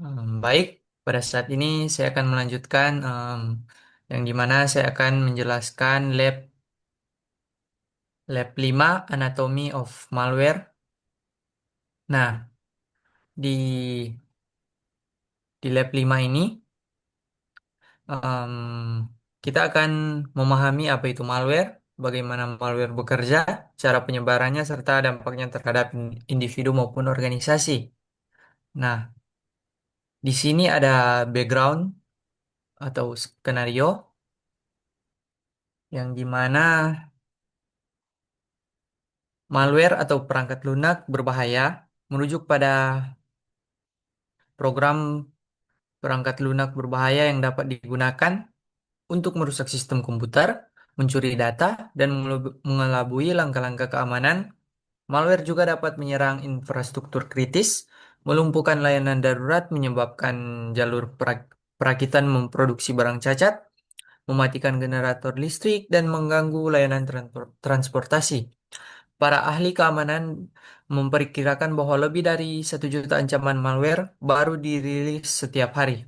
Baik, pada saat ini saya akan melanjutkan yang dimana saya akan menjelaskan lab 5 Anatomy of Malware. Nah, di lab 5 ini em, kita akan memahami apa itu malware, bagaimana malware bekerja, cara penyebarannya, serta dampaknya terhadap individu maupun organisasi. Nah, di sini ada background atau skenario yang dimana malware atau perangkat lunak berbahaya merujuk pada program perangkat lunak berbahaya yang dapat digunakan untuk merusak sistem komputer, mencuri data, dan mengelabui langkah-langkah keamanan. Malware juga dapat menyerang infrastruktur kritis, melumpuhkan layanan darurat, menyebabkan jalur perakitan memproduksi barang cacat, mematikan generator listrik, dan mengganggu layanan transportasi. Para ahli keamanan memperkirakan bahwa lebih dari 1 juta ancaman malware baru dirilis setiap hari.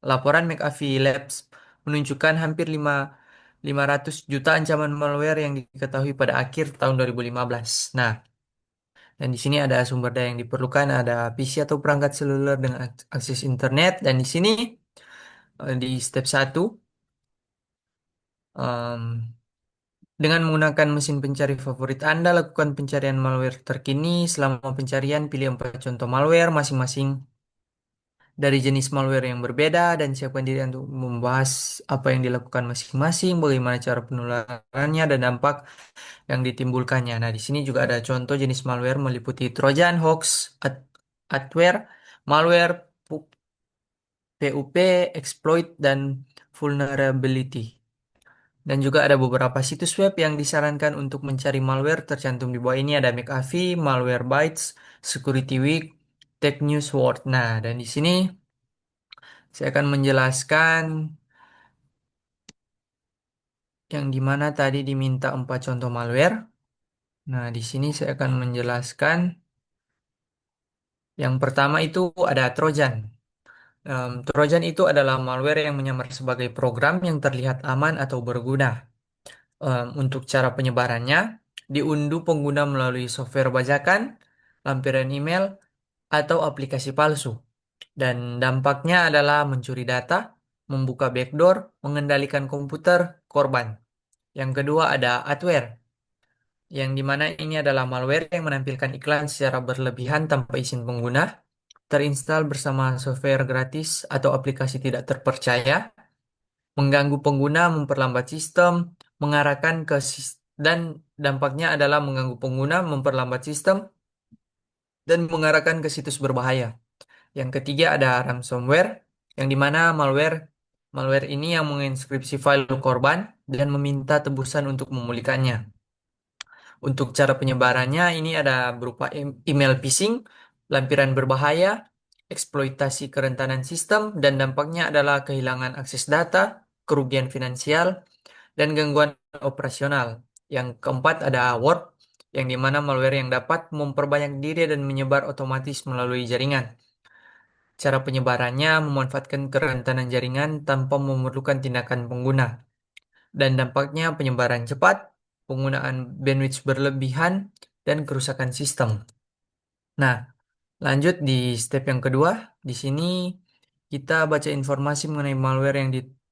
Laporan McAfee Labs menunjukkan hampir 500 juta ancaman malware yang diketahui pada akhir tahun 2015. Nah, dan di sini ada sumber daya yang diperlukan, ada PC atau perangkat seluler dengan akses internet. Dan di sini di step 1, dengan menggunakan mesin pencari favorit Anda, lakukan pencarian malware terkini. Selama pencarian, pilih 4 contoh malware masing-masing dari jenis malware yang berbeda dan siapkan diri untuk membahas apa yang dilakukan masing-masing, bagaimana cara penularannya, dan dampak yang ditimbulkannya. Nah, di sini juga ada contoh jenis malware meliputi Trojan, hoax, adware, malware, PUP, exploit, dan vulnerability. Dan juga ada beberapa situs web yang disarankan untuk mencari malware. Tercantum di bawah ini ada McAfee, Malwarebytes, Security Week, Tech News World. Nah, dan di sini saya akan menjelaskan yang dimana tadi diminta 4 contoh malware. Nah, di sini saya akan menjelaskan yang pertama itu ada Trojan. Trojan itu adalah malware yang menyamar sebagai program yang terlihat aman atau berguna. Untuk cara penyebarannya, diunduh pengguna melalui software bajakan, lampiran email, atau aplikasi palsu. Dan dampaknya adalah mencuri data, membuka backdoor, mengendalikan komputer korban. Yang kedua ada adware, yang dimana ini adalah malware yang menampilkan iklan secara berlebihan tanpa izin pengguna, terinstall bersama software gratis atau aplikasi tidak terpercaya, mengganggu pengguna, memperlambat sistem, mengarahkan ke dan dampaknya adalah mengganggu pengguna, memperlambat sistem, dan mengarahkan ke situs berbahaya. Yang ketiga ada ransomware, yang dimana malware ini yang menginskripsi file korban dan meminta tebusan untuk memulihkannya. Untuk cara penyebarannya ini ada berupa email phishing, lampiran berbahaya, eksploitasi kerentanan sistem, dan dampaknya adalah kehilangan akses data, kerugian finansial, dan gangguan operasional. Yang keempat ada word, yang dimana malware yang dapat memperbanyak diri dan menyebar otomatis melalui jaringan. Cara penyebarannya memanfaatkan kerentanan jaringan tanpa memerlukan tindakan pengguna. Dan dampaknya penyebaran cepat, penggunaan bandwidth berlebihan, dan kerusakan sistem. Nah, lanjut di step yang kedua. Di sini kita baca informasi mengenai malware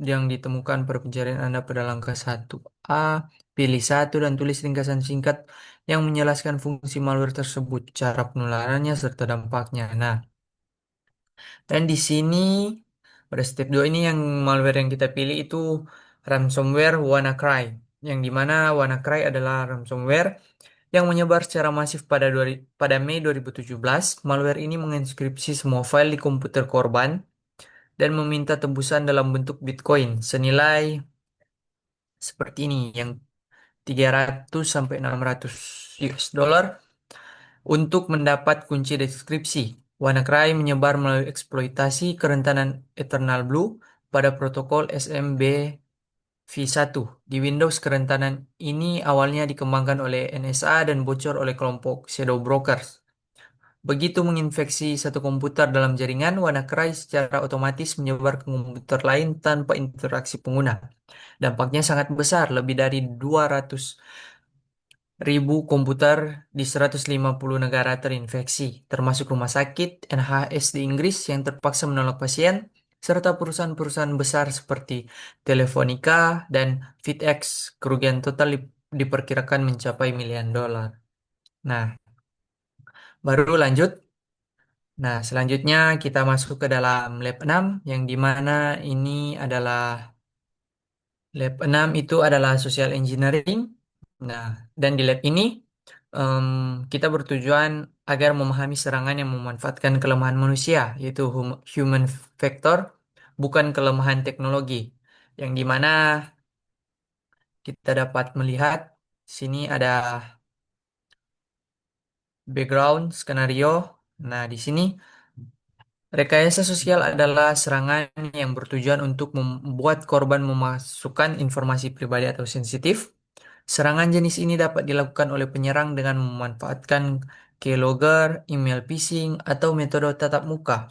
yang ditemukan pada pencarian Anda pada langkah 1A. Pilih satu dan tulis ringkasan singkat yang menjelaskan fungsi malware tersebut, cara penularannya, serta dampaknya. Nah, dan di sini pada step 2 ini yang malware yang kita pilih itu ransomware WannaCry. Yang dimana WannaCry adalah ransomware yang menyebar secara masif pada Mei 2017. Malware ini menginskripsi semua file di komputer korban dan meminta tebusan dalam bentuk Bitcoin senilai seperti ini yang 300 sampai 600 US dollar untuk mendapat kunci deskripsi. WannaCry menyebar melalui eksploitasi kerentanan Eternal Blue pada protokol SMB V1. Di Windows, kerentanan ini awalnya dikembangkan oleh NSA dan bocor oleh kelompok Shadow Brokers. Begitu menginfeksi satu komputer dalam jaringan, WannaCry secara otomatis menyebar ke komputer lain tanpa interaksi pengguna. Dampaknya sangat besar, lebih dari 200.000 komputer di 150 negara terinfeksi, termasuk rumah sakit NHS di Inggris yang terpaksa menolak pasien, serta perusahaan-perusahaan besar seperti Telefonica dan FedEx. Kerugian total diperkirakan mencapai miliar dolar. Nah, baru lanjut. Nah, selanjutnya kita masuk ke dalam lab 6, yang dimana ini adalah lab 6 itu adalah social engineering. Nah, dan di lab ini em, kita bertujuan agar memahami serangan yang memanfaatkan kelemahan manusia, yaitu human factor, bukan kelemahan teknologi. Yang dimana kita dapat melihat sini ada background skenario. Nah, di sini rekayasa sosial adalah serangan yang bertujuan untuk membuat korban memasukkan informasi pribadi atau sensitif. Serangan jenis ini dapat dilakukan oleh penyerang dengan memanfaatkan keylogger, email phishing, atau metode tatap muka.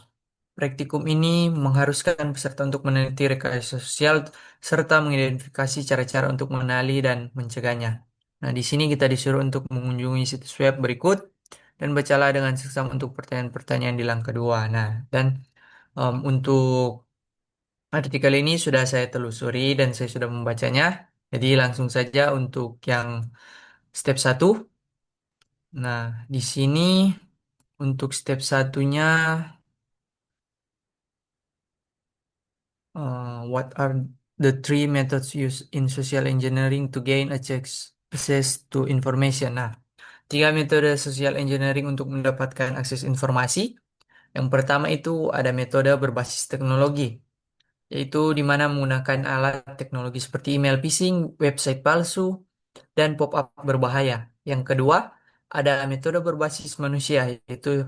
Praktikum ini mengharuskan peserta untuk meneliti rekayasa sosial serta mengidentifikasi cara-cara untuk mengenali dan mencegahnya. Nah, di sini kita disuruh untuk mengunjungi situs web berikut dan bacalah dengan seksama untuk pertanyaan-pertanyaan di langkah 2. Nah, dan untuk artikel ini sudah saya telusuri dan saya sudah membacanya. Jadi langsung saja untuk yang step satu. Nah, di sini untuk step satunya, what are the three methods used in social engineering to gain access to information? Nah, tiga metode social engineering untuk mendapatkan akses informasi. Yang pertama itu ada metode berbasis teknologi, yaitu di mana menggunakan alat teknologi seperti email phishing, website palsu, dan pop-up berbahaya. Yang kedua, ada metode berbasis manusia, yaitu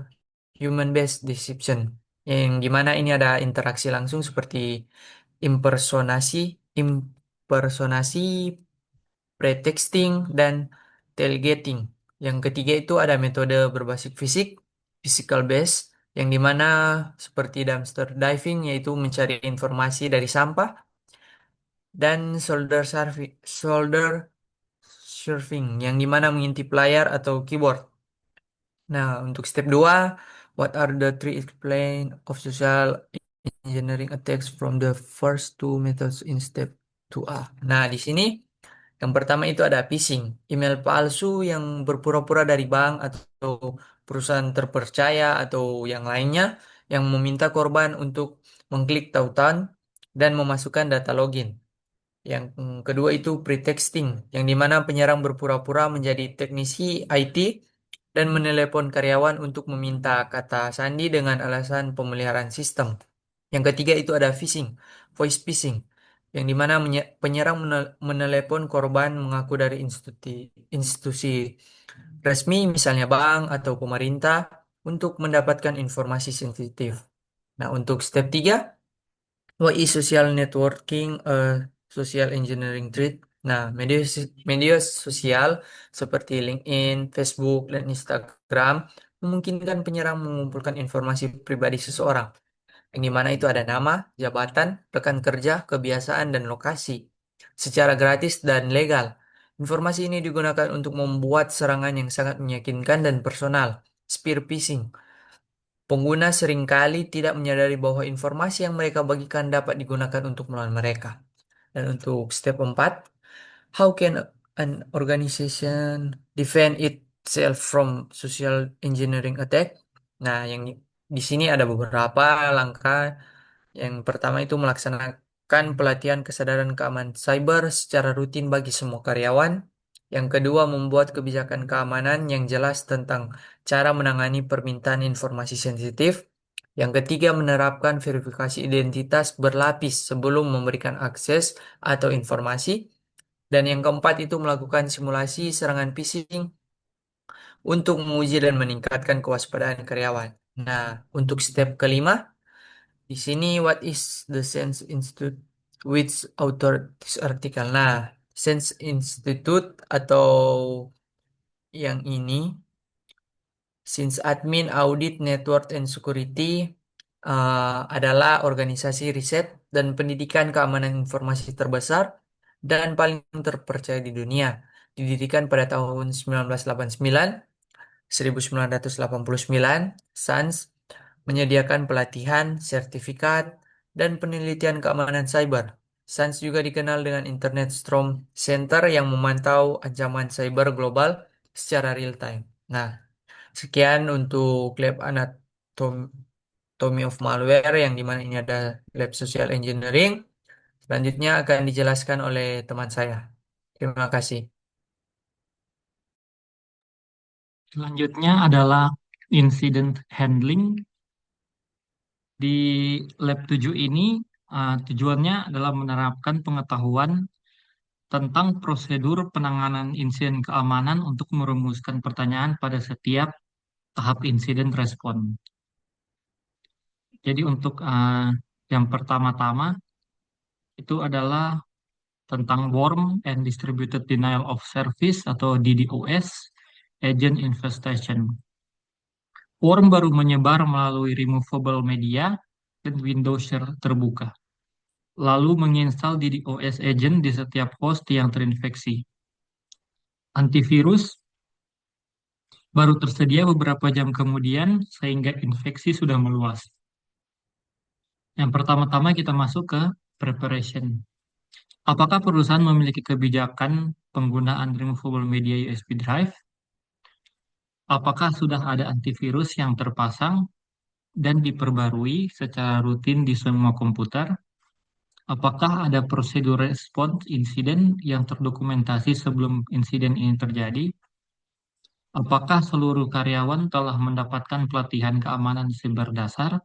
human-based deception, yang dimana ini ada interaksi langsung seperti impersonasi, impersonasi, pretexting, dan tailgating. Yang ketiga itu ada metode berbasis fisik, physical base, yang dimana seperti dumpster diving, yaitu mencari informasi dari sampah, dan solder surfing, yang dimana mengintip layar atau keyboard. Nah, untuk step 2, what are the three explain of social engineering attacks from the first two methods in step 2A? Nah, di sini yang pertama itu ada phishing, email palsu yang berpura-pura dari bank atau perusahaan terpercaya atau yang lainnya yang meminta korban untuk mengklik tautan dan memasukkan data login. Yang kedua itu pretexting, yang dimana penyerang berpura-pura menjadi teknisi IT dan menelepon karyawan untuk meminta kata sandi dengan alasan pemeliharaan sistem. Yang ketiga itu ada phishing, voice phishing, yang dimana penyerang menelepon korban mengaku dari institusi resmi, misalnya bank atau pemerintah, untuk mendapatkan informasi sensitif. Nah, untuk step 3, what is social networking, social engineering threat? Nah, media sosial seperti LinkedIn, Facebook, dan Instagram memungkinkan penyerang mengumpulkan informasi pribadi seseorang, yang dimana itu ada nama, jabatan, rekan kerja, kebiasaan, dan lokasi, secara gratis dan legal. Informasi ini digunakan untuk membuat serangan yang sangat meyakinkan dan personal. Spear phishing. Pengguna seringkali tidak menyadari bahwa informasi yang mereka bagikan dapat digunakan untuk melawan mereka. Dan untuk step 4, how can an organization defend itself from social engineering attack? Nah, yang di sini ada beberapa langkah. Yang pertama itu melaksanakan pelatihan kesadaran keamanan cyber secara rutin bagi semua karyawan. Yang kedua, membuat kebijakan keamanan yang jelas tentang cara menangani permintaan informasi sensitif. Yang ketiga, menerapkan verifikasi identitas berlapis sebelum memberikan akses atau informasi. Dan yang keempat itu melakukan simulasi serangan phishing untuk menguji dan meningkatkan kewaspadaan karyawan. Nah, untuk step kelima, di sini what is the Sense Institute, which author this article? Nah, Sense Institute atau yang ini Since Admin Audit Network and Security adalah organisasi riset dan pendidikan keamanan informasi terbesar dan paling terpercaya di dunia. Didirikan pada tahun 1989, 1989, SANS menyediakan pelatihan, sertifikat, dan penelitian keamanan cyber. SANS juga dikenal dengan Internet Storm Center yang memantau ancaman cyber global secara real time. Nah, sekian untuk lab anatomy of malware yang dimana ini ada lab social engineering. Selanjutnya akan dijelaskan oleh teman saya. Terima kasih. Selanjutnya adalah incident handling. Di lab 7 ini tujuannya adalah menerapkan pengetahuan tentang prosedur penanganan insiden keamanan untuk merumuskan pertanyaan pada setiap tahap insiden respon. Jadi untuk yang pertama-tama itu adalah tentang Worm and Distributed Denial of Service atau DDoS, Agent Infestation. Worm baru menyebar melalui removable media dan Windows share terbuka, lalu menginstal DDoS agent di setiap host yang terinfeksi. Antivirus baru tersedia beberapa jam kemudian sehingga infeksi sudah meluas. Yang pertama-tama kita masuk ke preparation. Apakah perusahaan memiliki kebijakan penggunaan removable media USB drive? Apakah sudah ada antivirus yang terpasang dan diperbarui secara rutin di semua komputer? Apakah ada prosedur respons insiden yang terdokumentasi sebelum insiden ini terjadi? Apakah seluruh karyawan telah mendapatkan pelatihan keamanan siber dasar?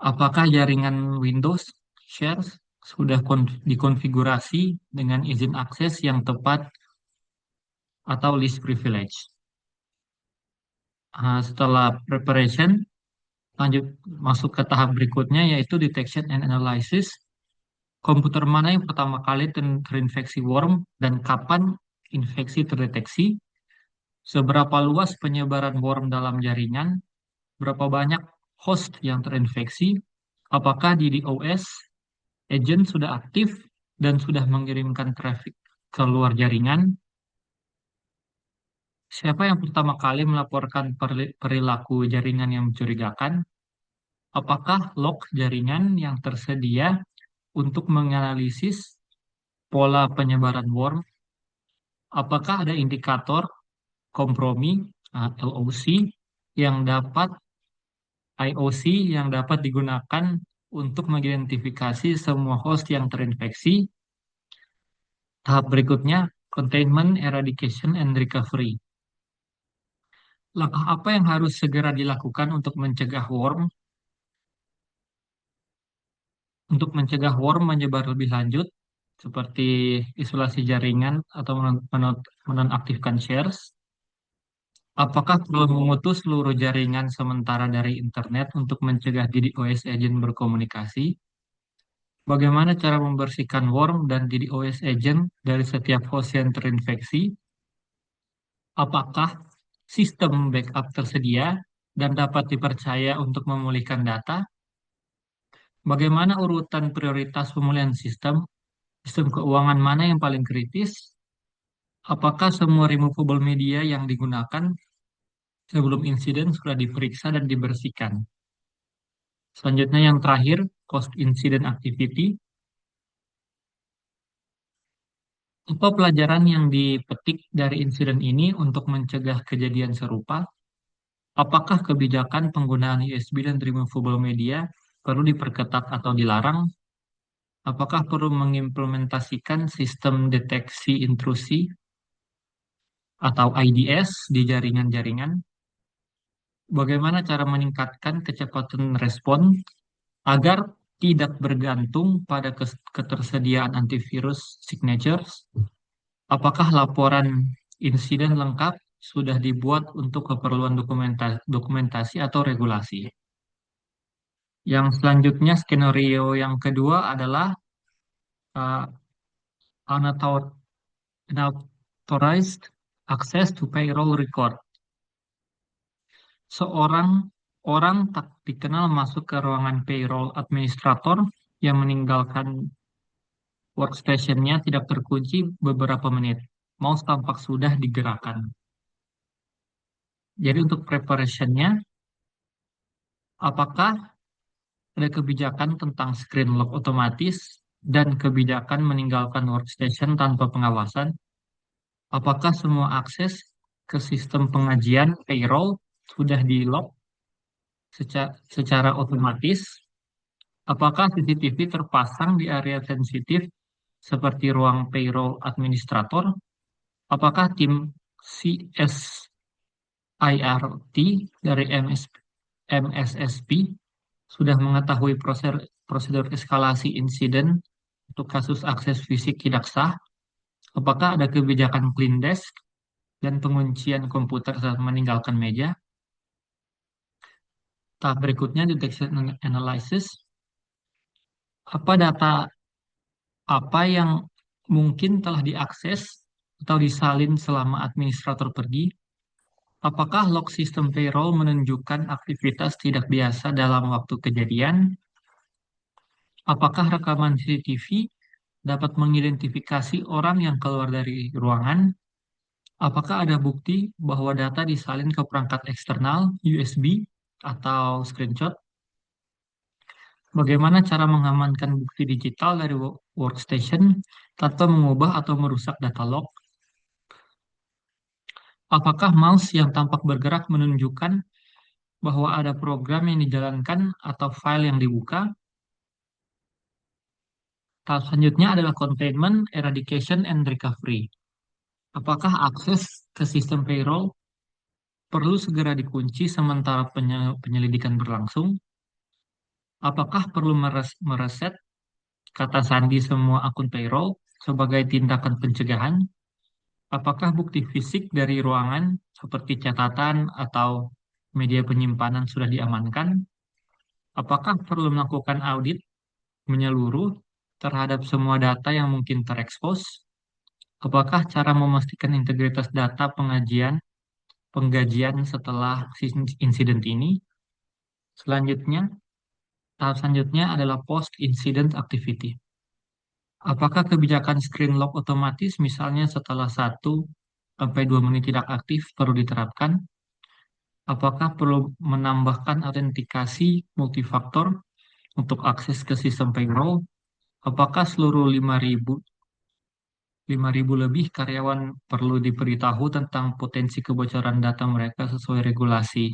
Apakah jaringan Windows Share sudah dikonfigurasi dengan izin akses yang tepat atau least privilege? Setelah preparation, lanjut masuk ke tahap berikutnya yaitu detection and analysis. Komputer mana yang pertama kali terinfeksi worm dan kapan infeksi terdeteksi? Seberapa luas penyebaran worm dalam jaringan? Berapa banyak host yang terinfeksi? Apakah DDoS agent sudah aktif dan sudah mengirimkan traffic ke luar jaringan? Siapa yang pertama kali melaporkan perilaku jaringan yang mencurigakan? Apakah log jaringan yang tersedia untuk menganalisis pola penyebaran worm? Apakah ada indikator kompromi LOC yang dapat IOC yang dapat digunakan untuk mengidentifikasi semua host yang terinfeksi? Tahap berikutnya, containment, eradication, and recovery. Langkah apa yang harus segera dilakukan untuk mencegah worm? Untuk mencegah worm menyebar lebih lanjut, seperti isolasi jaringan atau menonaktifkan shares. Apakah perlu memutus seluruh jaringan sementara dari internet untuk mencegah DDoS agent berkomunikasi? Bagaimana cara membersihkan worm dan DDoS agent dari setiap host yang terinfeksi? Apakah sistem backup tersedia dan dapat dipercaya untuk memulihkan data? Bagaimana urutan prioritas pemulihan sistem? Sistem keuangan mana yang paling kritis? Apakah semua removable media yang digunakan sebelum insiden sudah diperiksa dan dibersihkan? Selanjutnya yang terakhir, post-incident activity. Apa pelajaran yang dipetik dari insiden ini untuk mencegah kejadian serupa? Apakah kebijakan penggunaan USB dan removable media perlu diperketat atau dilarang? Apakah perlu mengimplementasikan sistem deteksi intrusi atau IDS di jaringan-jaringan? Bagaimana cara meningkatkan kecepatan respon agar tidak bergantung pada ketersediaan antivirus signatures? Apakah laporan insiden lengkap sudah dibuat untuk keperluan dokumentasi atau regulasi? Yang selanjutnya, skenario yang kedua adalah uh, unauthorized access to payroll record. Seorang orang tak dikenal masuk ke ruangan payroll administrator yang meninggalkan workstation-nya tidak terkunci beberapa menit. Mouse tampak sudah digerakkan. Jadi untuk preparation-nya, apakah ada kebijakan tentang screen lock otomatis dan kebijakan meninggalkan workstation tanpa pengawasan? Apakah semua akses ke sistem pengajian payroll sudah di-lock secara otomatis? Apakah CCTV terpasang di area sensitif seperti ruang payroll administrator? Apakah tim CSIRT dari MSSP sudah mengetahui prosedur eskalasi insiden untuk kasus akses fisik tidak sah? Apakah ada kebijakan clean desk dan penguncian komputer saat meninggalkan meja? Tahap berikutnya, detection and analysis. Apa data apa yang mungkin telah diakses atau disalin selama administrator pergi? Apakah log sistem payroll menunjukkan aktivitas tidak biasa dalam waktu kejadian? Apakah rekaman CCTV dapat mengidentifikasi orang yang keluar dari ruangan? Apakah ada bukti bahwa data disalin ke perangkat eksternal, USB, atau screenshot? Bagaimana cara mengamankan bukti digital dari workstation tanpa mengubah atau merusak data log? Apakah mouse yang tampak bergerak menunjukkan bahwa ada program yang dijalankan atau file yang dibuka? Tahap selanjutnya adalah containment, eradication, and recovery. Apakah akses ke sistem payroll perlu segera dikunci sementara penyelidikan berlangsung? Apakah perlu mereset kata sandi semua akun payroll sebagai tindakan pencegahan? Apakah bukti fisik dari ruangan seperti catatan atau media penyimpanan sudah diamankan? Apakah perlu melakukan audit menyeluruh terhadap semua data yang mungkin terekspos? Apakah cara memastikan integritas data penggajian setelah insiden ini? Selanjutnya, tahap selanjutnya adalah post-incident activity. Apakah kebijakan screen lock otomatis misalnya setelah 1 sampai 2 menit tidak aktif perlu diterapkan? Apakah perlu menambahkan autentikasi multifaktor untuk akses ke sistem payroll? Apakah seluruh 5.000 lebih karyawan perlu diberitahu tentang potensi kebocoran data mereka sesuai regulasi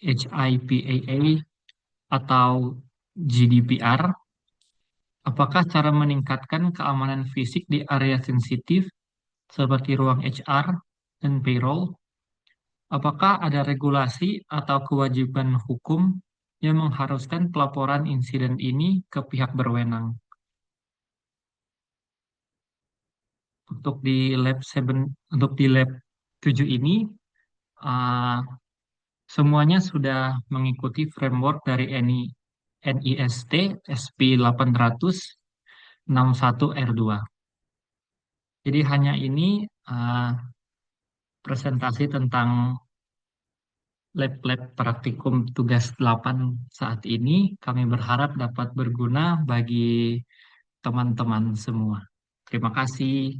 HIPAA atau GDPR? Apakah cara meningkatkan keamanan fisik di area sensitif seperti ruang HR dan payroll? Apakah ada regulasi atau kewajiban hukum yang mengharuskan pelaporan insiden ini ke pihak berwenang? Untuk di untuk di lab 7 ini, uh, semuanya sudah mengikuti framework dari NIST SP800 61R2. Jadi hanya ini uh, presentasi tentang lab-lab praktikum tugas 8 saat ini. Kami berharap dapat berguna bagi teman-teman semua. Terima kasih.